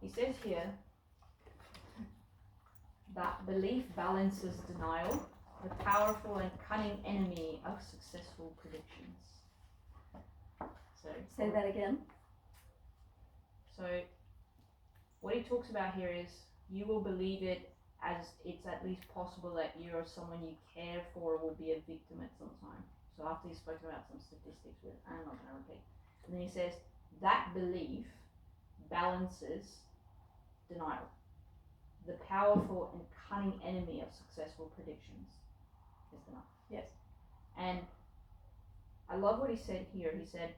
he says here that belief balances denial, the powerful and cunning enemy of successful predictions. So say that again. So what he talks about here is you will believe it as it's at least possible that you or someone you care for will be a victim at some time. So after he's spoken about some statistics, which I'm not going to repeat, and then he says that belief balances denial, the powerful and cunning enemy of successful predictions is denial. Yes. And I love what he said here. He said,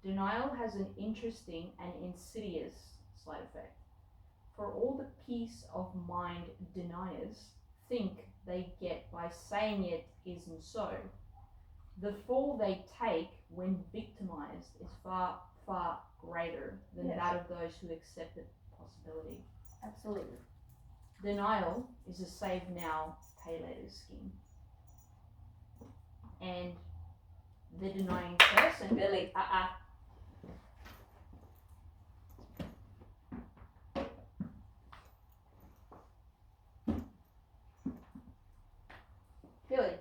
denial has an interesting and insidious side effect. For all the peace of mind deniers think they get by saying it isn't so, the fall they take when victimized is far, far greater than that of those who accept the possibility. Absolutely. Denial is a save now, pay later scheme. And the denying person, Billy, Billy.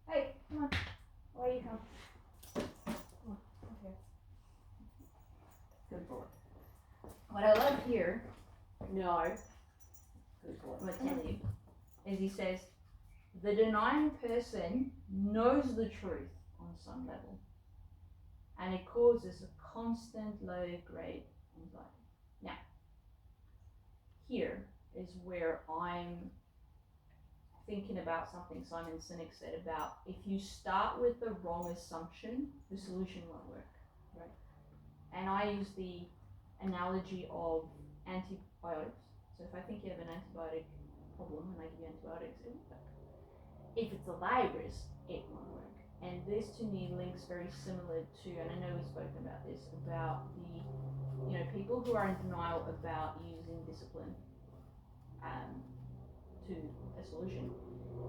Hey, come on. Why you come? Oh, okay. good boy. What I love here, No. Good boy. I'm gonna tell you, is he says, the denying person knows the truth on some level, and it causes a constant low-grade anxiety. Now, here is where I'm thinking about something Simon Sinek said about if you start with the wrong assumption, the solution won't work. Right. And I use the analogy of antibiotics. So if I think you have an antibiotic problem and I give you antibiotics, it won't work. If it's a virus, it won't work. And this to me links very similar to, and I know we've spoken about this, about the, people who are in denial about using discipline to a solution.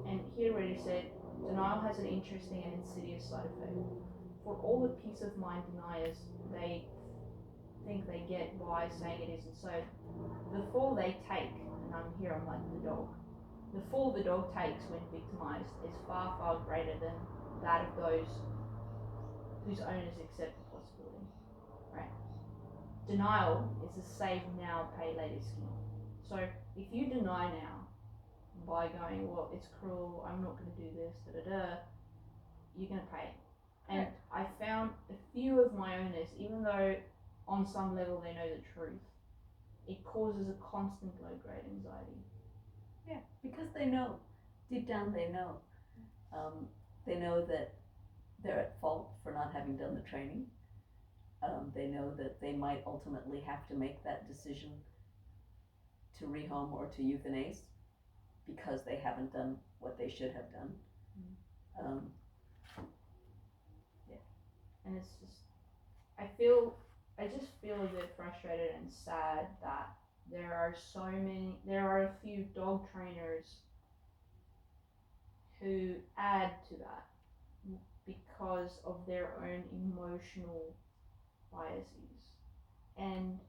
And here where he said, denial has an interesting and insidious side effect. For all the peace of mind deniers, they think they get by saying it isn't so. The fall they take, and I'm like the dog, the fall the dog takes when victimized is far, far greater than that of those whose owners accept the possibility, right? Denial is a save now, pay later scheme. So if you deny now by going, well, it's cruel, I'm not going to do this, you're going to pay. And I found a few of my owners, even though on some level they know the truth, it causes a constant low-grade anxiety. Yeah, because they know, deep down they know. They know that they're at fault for not having done the training. They know that they might ultimately have to make that decision to rehome or to euthanize because they haven't done what they should have done. And it's just, I just feel a bit frustrated and sad that there are a few dog trainers who add to that because of their own emotional biases. And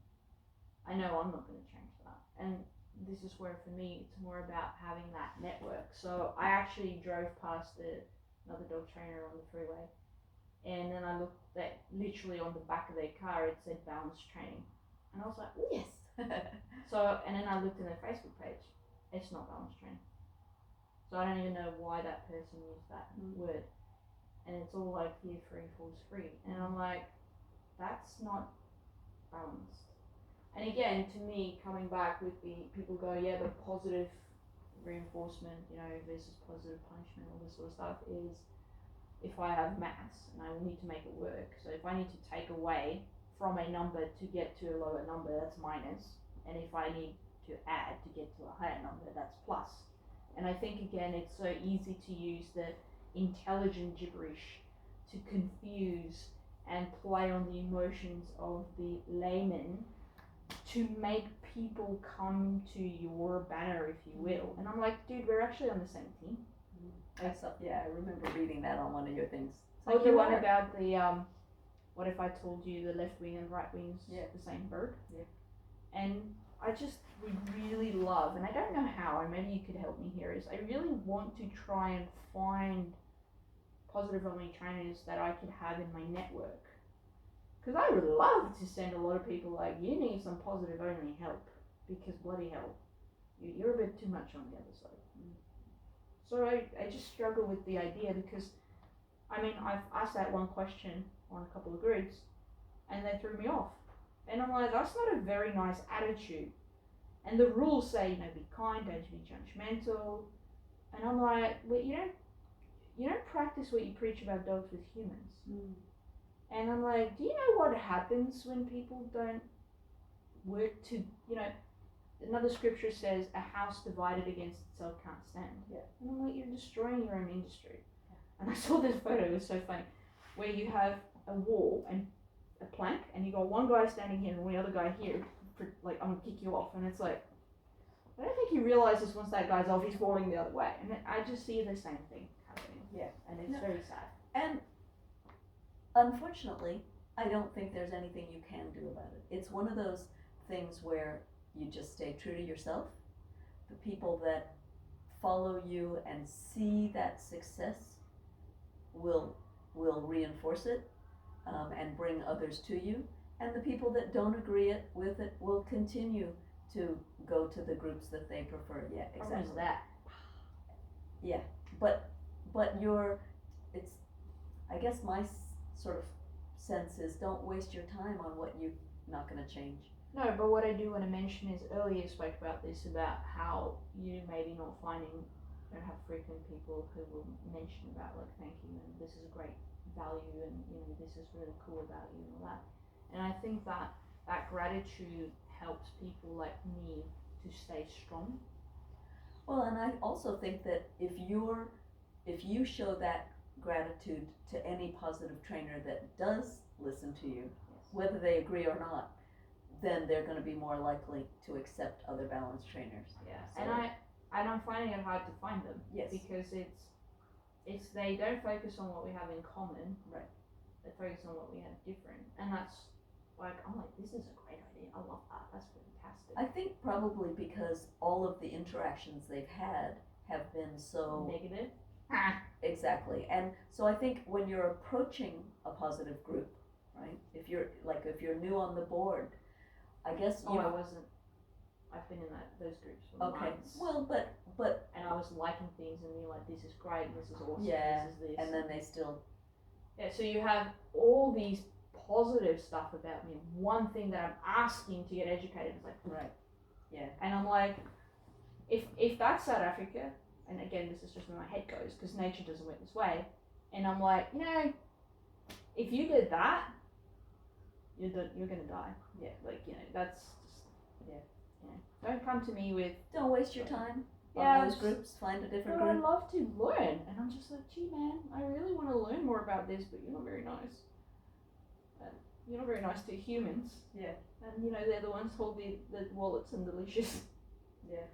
I know I'm not going to change that. And this is where for me it's more about having that network. So I actually drove past another dog trainer on the freeway, and then I looked at literally on the back of their car it said balance training, and I was like, ooh. Yes. So, and then I looked at their Facebook page, it's not balance training. So I don't even know why that person used that word, and it's all like fear free falls free, and I'm like, that's not balanced. And again, to me, coming back with the people go, yeah, the positive reinforcement, versus positive punishment, all this sort of stuff is, if I have maths and I need to make it work, so if I need to take away from a number to get to a lower number, that's minus, and if I need to add to get to a higher number, that's plus. And I think again, it's so easy to use the intelligent gibberish to confuse and play on the emotions of the layman to make people come to your banner, if you will. And I'm like, dude, we're actually on the same team. I remember reading that on one of your things. The one about the what if I told you the left wing and right wing's the same bird? Yeah. And I just would really love, and I don't know how, and maybe you could help me here, is I really want to try and find positive only trainers that I could have in my network. Because I would love to send a lot of people like, you need some positive only help, because bloody hell, you're a bit too much on the other side. So I just struggle with the idea, because I mean, I've asked that one question on a couple of groups and they threw me off. And I'm like, that's not a very nice attitude. And the rules say, be kind, don't be judgmental. And I'm like, well, you don't practice what you preach about dogs with humans. And I'm like, do you know what happens when people don't work to, another scripture says a house divided against itself can't stand. Yeah. And I'm like, you're destroying your own industry. And I saw this photo, it was so funny, where you have a wall and a plank, and you got one guy standing here and one other guy here, like, I'm gonna kick you off. And it's like, I don't think he realizes once that guy's off, he's falling the other way. And I just see the same thing happening. Yeah. And it's very sad. And unfortunately, I don't think there's anything you can do about it. It's one of those things where you just stay true to yourself. The people that follow you and see that success will reinforce it and bring others to you. And the people that don't agree with it will continue to go to the groups that they prefer. Yeah, exactly. What was that? Yeah, but it's, I guess my sort of sense is, don't waste your time on what you're not going to change. No, but what I do want to mention is, earlier you spoke about this, about how you maybe not finding, don't have frequent people who will mention about, like, thank you, and this is a great value, and this is really cool about you, and all that. And I think that gratitude helps people like me to stay strong. Well, and I also think that if you show that gratitude to any positive trainer that does listen to you, whether they agree or not, then they're going to be more likely to accept other balanced trainers. Yeah, so. And I'm finding it hard to find them. Yes. Because it's they don't focus on what we have in common. Right. They focus on what we have different, and that's like, I'm like, this is a great idea. I love that. That's fantastic. I think probably because all of the interactions they've had have been so negative. Exactly, and so I think when you're approaching a positive group, right? If you're new on the board, I guess you. Oh, I wasn't. I've been in those groups for months. Well, but. And I was liking things, and you're like, this is great, this is awesome, yeah, this is this. And then they still. Yeah, so you have all these positive stuff about me. One thing that I'm asking to get educated is like, right. Yeah. And I'm like, if that's South Africa, and again, this is just where my head goes, because nature doesn't work this way, and I'm like, if you did that, you're gonna die. Yeah. Like, that's just, yeah. Don't come to me with. Don't waste your time Yeah, on those groups. Find a different But group. I love to learn, and I'm just like, gee man, I really want to learn more about this, but you're not very nice. You're not very nice to humans. Yeah. And they're the ones who hold the wallets and the leashes. Yeah.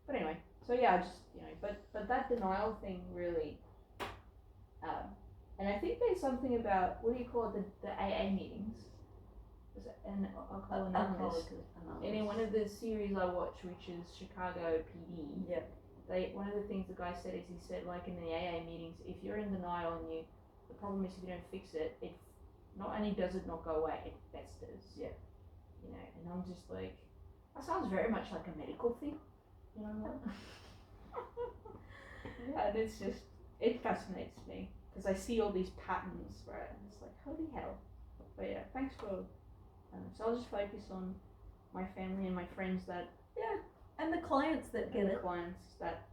But anyway, so yeah, I just but that denial thing really, and I think there's something about, what do you call it, the AA meetings? Is it an Alcohol Anonymous? And in one of the series I watched, which is Chicago PD, yeah. One of the things the guy said is, he said, like, in the AA meetings, if you're in denial and the problem is if you don't fix it, it not only does it not go away, it festers. Yeah. And I'm just like, that sounds very much like a medical thing. And it's just, it fascinates me, because I see all these patterns, right? And it's like, holy hell. But yeah, thanks for, so I'll just focus on my family and my friends that. Yeah. And the clients that get it. Clients that.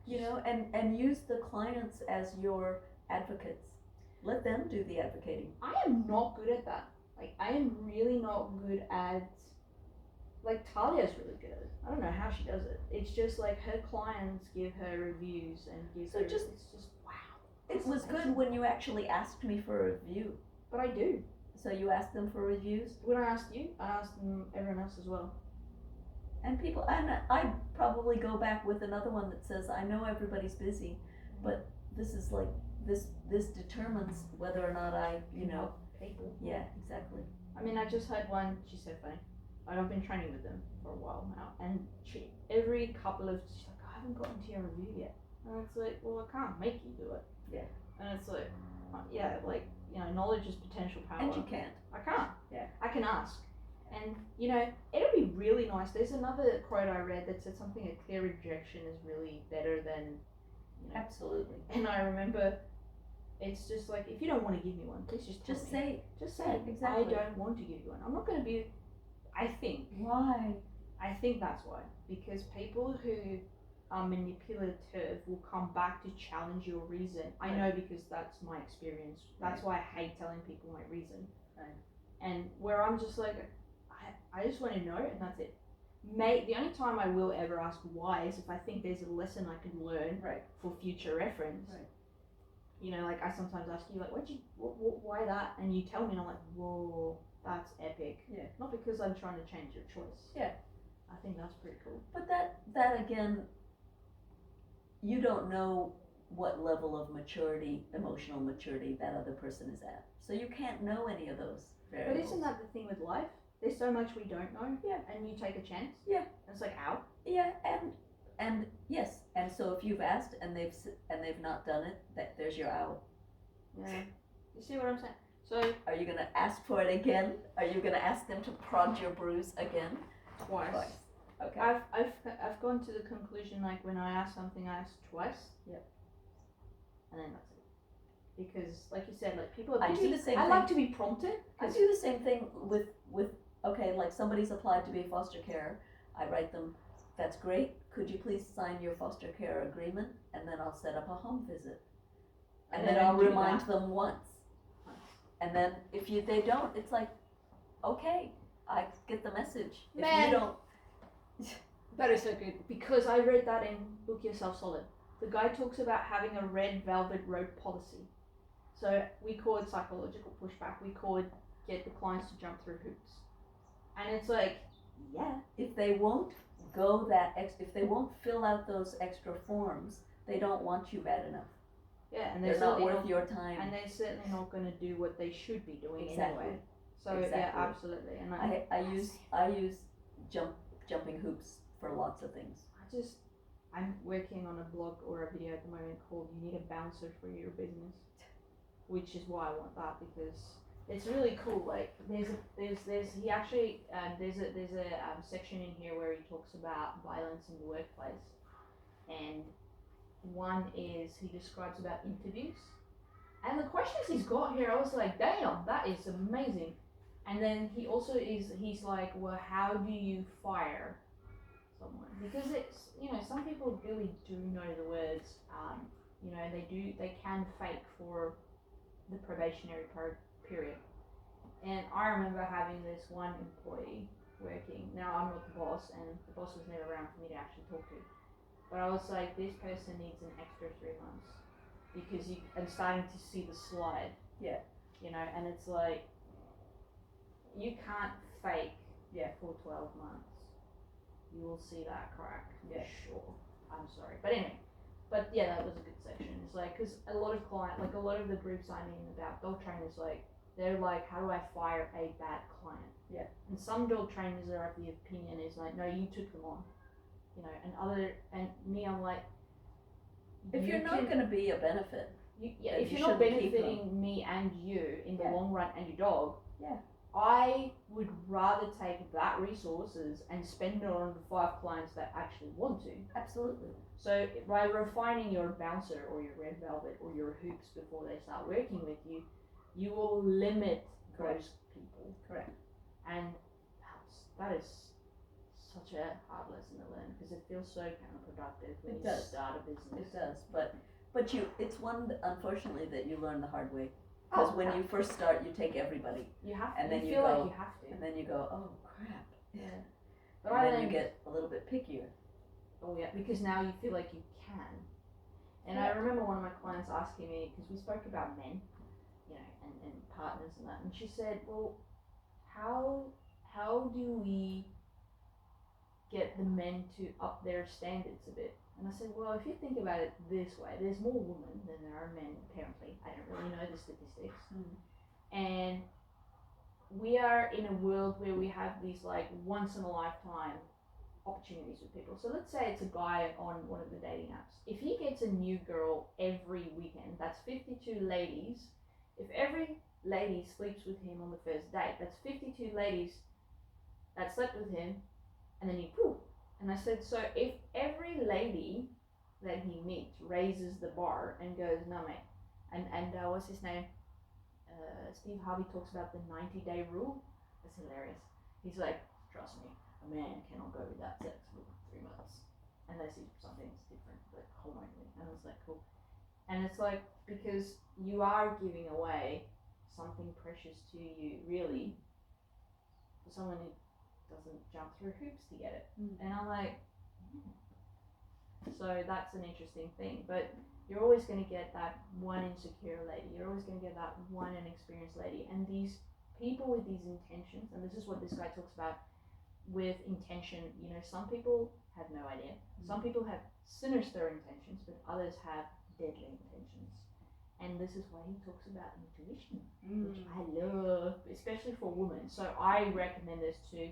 And use the clients as your advocates. Let them do the advocating. I am not good at that. Like, I am really not good at, like, Talia's really good at it. I don't know how she does it. It's just like her clients give her reviews and it's just wow. It was good when you actually asked me for a review. But I do. So you asked them for reviews? When I asked you, I asked everyone else as well. And I probably go back with another one that says, I know everybody's busy, but this is like, this determines whether or not I, people. Yeah, exactly. I mean, I just had one. She's so funny. Like, I've been training with them for a while now, and every couple of she's like, I haven't gotten to your review yet, and it's like, well, I can't make you do it. Yeah. And it's like, yeah, like, you know, knowledge is potential power. And you can't. I can't. Yeah. I can ask. And, you know, it'll be really nice. There's another quote I read that said something, a clear rejection is really better than, you know. Absolutely. And I remember, it's just like, if you don't want to give me one, please just tell me. say. Just say, Yeah, exactly. I don't want to give you one. I'm not going to be, I think that's why. Because people who are manipulative will come back to challenge your reason. I know, because that's my experience. That's why I hate telling people my reason. Right. And where I'm just like, I just want to know, and that's it. The only time I will ever ask why is if I think there's a lesson I could learn for future reference. Right. You know, like I sometimes ask you, like, why that? And you tell me, and I'm like, whoa, that's epic. Yeah. Not because I'm trying to change your choice. Yeah. I think that's pretty cool. But that again, you don't know what level of maturity, emotional maturity, that other person is at. So you can't know any of those variables. But isn't that the thing with life? There's so much we don't know. Yeah. And you take a chance. Yeah. And it's like, ow. Yeah, and yes, and so if you've asked and they've not done it, there's your out. Yeah. You see what I'm saying? So are you gonna ask for it again? Are you gonna ask them to prod your bruise again? Twice. Okay. I've gone to the conclusion, like, when I ask something, I ask twice. Yep. And then that's it. Because, like you said, like, people are I busy. do the same I thing. like to be prompted. I do the same thing with okay, like somebody's applied to be a foster carer. I write them, that's great. Could you please sign your foster care agreement, and then I'll set up a home visit, and then I'll remind them once. And then if they don't, it's like, okay, I get the message. Man. If you don't. That is so good, because I read that in Book Yourself Solid. The guy talks about having a red velvet road policy. So we call it psychological pushback. We call it get the clients to jump through hoops. And it's like, yeah. If they won't if they won't fill out those extra forms, they don't want you bad enough. Yeah, and they're not worth your time. And they're certainly not going to do what they should be doing anyway. So exactly. Yeah, absolutely. And I use jumping hoops for lots of things. I'm working on a blog or a video at the moment called "You Need a Bouncer for Your Business," which is why I want that, because it's really cool. Like there's a section in here where he talks about violence in the workplace, and one is he describes about interviews, and the questions he's got here, I was like, damn, that is amazing. And then he's like, well, how do you fire someone? Because it's, you know, some people really do know the words. You know, they can fake for the probationary period. And I remember having this one employee working. Now I'm not the boss, and the boss was never around for me to actually talk to. But I was like, this person needs an extra 3 months, because I'm starting to see the slide. Yeah. You know, and it's like, you can't fake for 12 months. You will see that crack. Yeah. Sure. I'm sorry. But anyway. But yeah, that was a good section. It's like, because a lot of the groups I'm in about dog trainers, like, they're like, how do I fire a bad client? Yeah. And some dog trainers are of the opinion is like, no, you took them on. You know, and me, I'm like, if you're not going to be a benefit, if you're not benefiting me and you in the long run and your dog, I would rather take that resources and spend it on the 5 clients that actually want to. Absolutely. So by refining your bouncer or your red velvet or your hoops before they start working with you, you will limit those people. Correct. And that is such a hard lesson to learn, because it feels so counterproductive when you start a business. It does, but it's one unfortunately that you learn the hard way. Because when you first start, you take everybody. You have to. And then you feel like you have to. And then you go, oh crap. Yeah. But and then you get a little bit pickier. Oh yeah, because now you feel like you can. And I remember one of my clients asking me, because we spoke about men, you know, and partners and that, and she said, well, how do we get the men to up their standards a bit? And I said, well, if you think about it this way, there's more women than there are men, apparently. I don't really know the statistics. And we are in a world where we have these like once in a lifetime opportunities with people. So let's say it's a guy on one of the dating apps. If he gets a new girl every weekend, that's 52 ladies. If every lady sleeps with him on the first date, that's 52 ladies that slept with him, and then he poof. And I said, so if every lady that he meets raises the bar and goes, no mate, and what's his name? Steve Harvey talks about the 90-day rule. That's hilarious. He's like, trust me, a man cannot go without sex for 3 months unless he's something's different, like hormonally. And I was like, cool. And it's like, because you are giving away something precious to you, really, for someone who doesn't jump through hoops to get it. And I'm like, so that's an interesting thing. But you're always going to get that one insecure lady. You're always going to get that one inexperienced lady. And these people with these intentions, and this is what this guy talks about with intention, you know, some people have no idea. Some people have sinister intentions, but others have deadly intentions. And this is why he talks about intuition, which I love, especially for women. So I recommend this to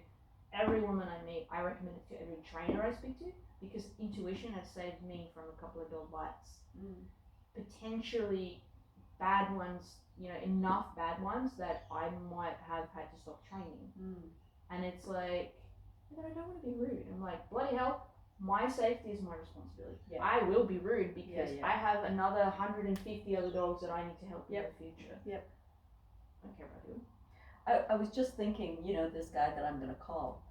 every woman I meet. I recommend it to every trainer I speak to, because intuition has saved me from a couple of dog bites. Potentially bad ones, you know, enough bad ones that I might have had to stop training. And it's like, I don't want to be rude. I'm like, bloody hell, my safety is my responsibility. I will be rude because I have another 150 other dogs that I need to help in the future. I don't care about you. I was just thinking, you know, this guy that I'm going to call,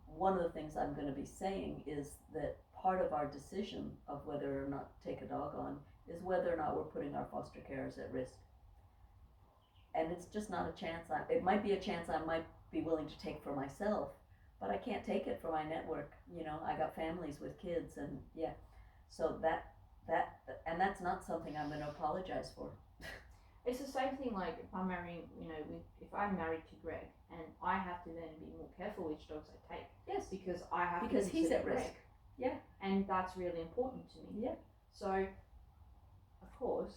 one of the things I'm going to be saying is that part of our decision of whether or not to take a dog on is whether or not we're putting our foster carers at risk. And it's just not a chance. It might be a chance I might be willing to take for myself, but I can't take it for my network. You know, I got families with kids, and so and that's not something I'm going to apologize for. It's the same thing like if I'm marrying, you know, if I'm married to Greg and I have to then be more careful which dogs I take. Yes. Because I have because to he's at Greg. risk. Yeah. And that's really important to me. Yeah. So, of course,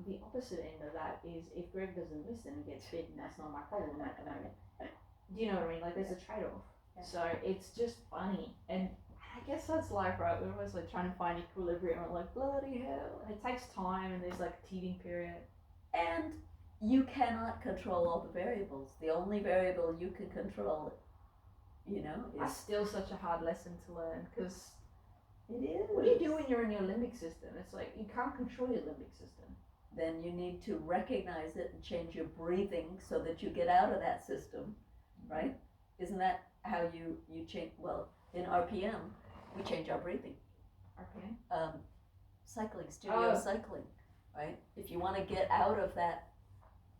the opposite end of that is if Greg doesn't listen and gets bitten, that's not my problem at the moment. Do you know what I mean? Like there's a trade-off. Yeah. So it's just funny. And I guess that's life, right? We're always like trying to find equilibrium. We're like, bloody hell. And it takes time and there's like a teething period. And you cannot control all the variables. The only variable you can control, you know, is... That's still such a hard lesson to learn, because... It is. What do you do when you're in your limbic system? It's like, you can't control your limbic system. Then you need to recognize it and change your breathing so that you get out of that system, right? Isn't that how you change? Well, in RPM, we change our breathing. RPM? Cycling, cycling. Right? If you want to get out of that,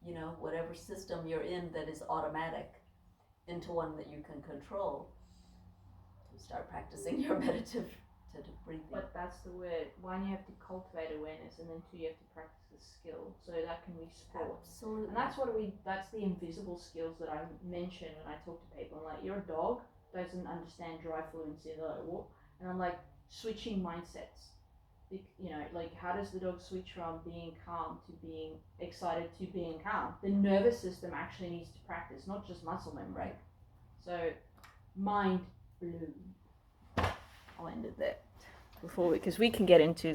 you know, whatever system you're in that is automatic into one that you can control, you start practicing your meditative breathing. But that's the word. One, you have to cultivate awareness, and then two, you have to practice the skill. So that can be sport. Absolutely. And that's the invisible skills that I mention when I talk to people. I'm like, your dog doesn't understand dry fluency. They're like, what? And I'm like, switching mindsets. You know, like how does the dog switch from being calm to being excited to being calm? The nervous system actually needs to practice, not just muscle memory. So, mind blown. I'll end it there because we can get into